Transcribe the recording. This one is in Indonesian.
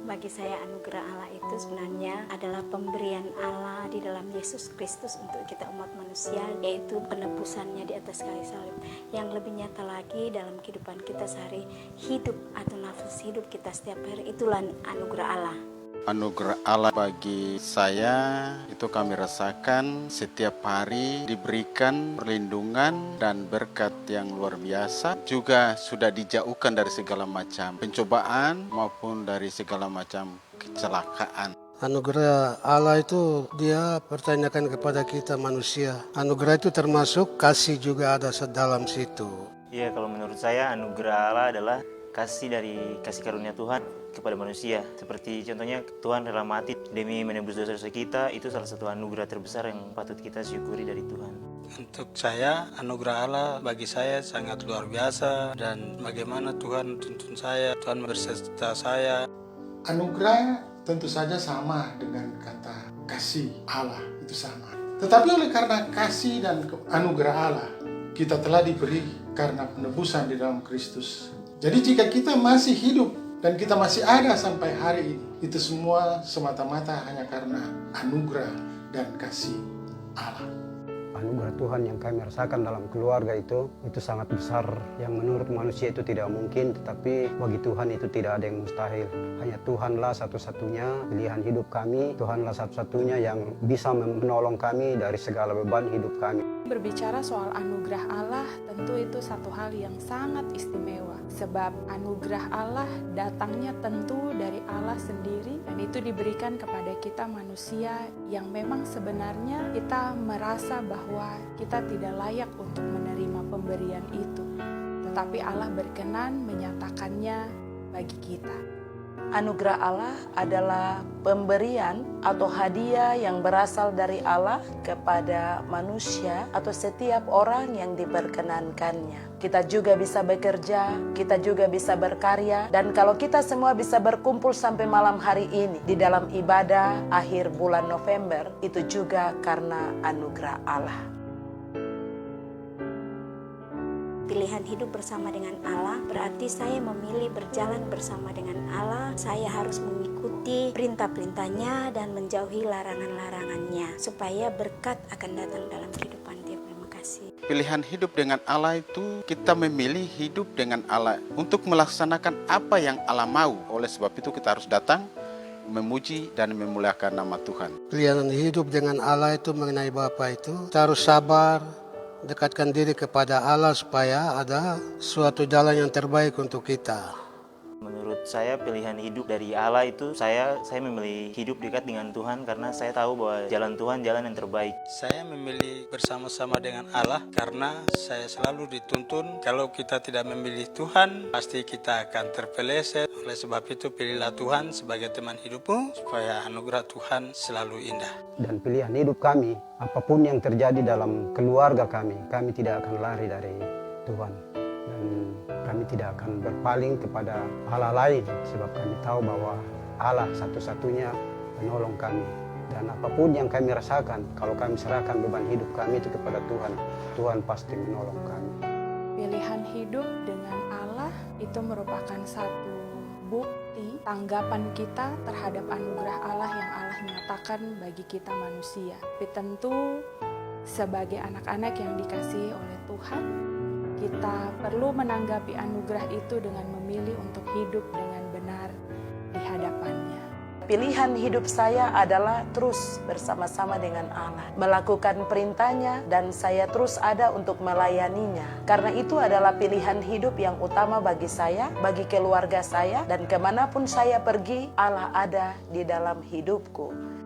Bagi saya anugerah Allah itu sebenarnya adalah pemberian Allah di dalam Yesus Kristus untuk kita umat manusia, yaitu penebusannya di atas kayu salib. Yang lebih nyata lagi dalam kehidupan kita sehari hidup atau nafas hidup kita setiap hari, itulah anugerah Allah. Anugerah Allah bagi saya itu kami rasakan setiap hari diberikan perlindungan dan berkat yang luar biasa. Juga sudah dijauhkan dari segala macam pencobaan maupun dari segala macam kecelakaan. Anugerah Allah itu dia pertanyakan kepada kita manusia. Anugerah itu termasuk kasih juga ada dalam situ. Iya, kalau menurut saya anugerah Allah adalah kasih karunia Tuhan kepada manusia. Seperti contohnya Tuhan rela mati demi menebus dosa-dosa kita, itu salah satu anugerah terbesar yang patut kita syukuri dari Tuhan. Untuk saya, anugerah Allah bagi saya sangat luar biasa, dan bagaimana Tuhan tuntun saya, Tuhan berserta saya. Anugerah tentu saja sama dengan kata kasih Allah, itu sama. Tetapi oleh karena kasih dan anugerah Allah, kita telah diberi karena penebusan di dalam Kristus. Jadi jika kita masih hidup dan kita masih ada sampai hari ini, itu semua semata-mata hanya karena anugerah dan kasih Allah. Anugerah Tuhan yang kami rasakan dalam keluarga itu sangat besar, yang menurut manusia itu tidak mungkin, tetapi bagi Tuhan itu tidak ada yang mustahil. Hanya Tuhanlah satu-satunya pilihan hidup kami, Tuhanlah satu-satunya yang bisa menolong kami dari segala beban hidup kami. Berbicara soal anugerah Allah, tentu itu satu hal yang sangat istimewa. Sebab anugerah Allah datangnya tentu dari Allah sendiri, dan itu diberikan kepada kita manusia yang memang sebenarnya kita merasa bahwa kita tidak layak untuk menerima pemberian itu. Tetapi Allah berkenan menyatakannya bagi kita. Anugerah Allah adalah pemberian atau hadiah yang berasal dari Allah kepada manusia atau setiap orang yang diperkenankannya. Kita juga bisa bekerja, kita juga bisa berkarya, dan kalau kita semua bisa berkumpul sampai malam hari ini di dalam ibadah akhir bulan November, itu juga karena anugerah Allah. Pilihan hidup bersama dengan Allah berarti saya memilih berjalan bersama dengan Allah. Saya harus mengikuti perintah-perintahnya dan menjauhi larangan-larangannya, supaya berkat akan datang dalam kehidupan dia. Terima kasih. Pilihan hidup dengan Allah itu kita memilih hidup dengan Allah untuk melaksanakan apa yang Allah mau. Oleh sebab itu kita harus datang memuji dan memuliakan nama Tuhan. Pilihan hidup dengan Allah itu mengenai Bapa itu, kita harus sabar, dekatkan diri kepada Allah supaya ada suatu jalan yang terbaik untuk kita. Menurut saya pilihan hidup dari Allah itu saya memilih hidup dekat dengan Tuhan karena saya tahu bahwa jalan Tuhan jalan yang terbaik. Saya memilih bersama-sama dengan Allah karena saya selalu dituntun kalau kita tidak memilih Tuhan pasti kita akan terpeleset. Oleh sebab itu pilihlah Tuhan sebagai teman hidupmu supaya anugerah Tuhan selalu indah. Dan pilihan hidup kami, apapun yang terjadi dalam keluarga kami tidak akan lari dari Tuhan. Dan kami tidak akan berpaling kepada Allah lain, sebab kami tahu bahwa Allah satu-satunya penolong kami. Dan apapun yang kami rasakan, kalau kami serahkan beban hidup kami itu kepada Tuhan, Tuhan pasti menolong kami. Pilihan hidup dengan Allah itu merupakan satu bukti tanggapan kita terhadap anugerah Allah yang Allah nyatakan bagi kita manusia. Tapi tentu sebagai anak-anak yang dikasihi oleh Tuhan, kita perlu menanggapi anugerah itu dengan memilih untuk hidup dengan benar di hadapannya. Pilihan hidup saya adalah terus bersama-sama dengan Allah, melakukan perintahnya, dan saya terus ada untuk melayaninya. Karena itu adalah pilihan hidup yang utama bagi saya, bagi keluarga saya, dan kemanapun saya pergi, Allah ada di dalam hidupku.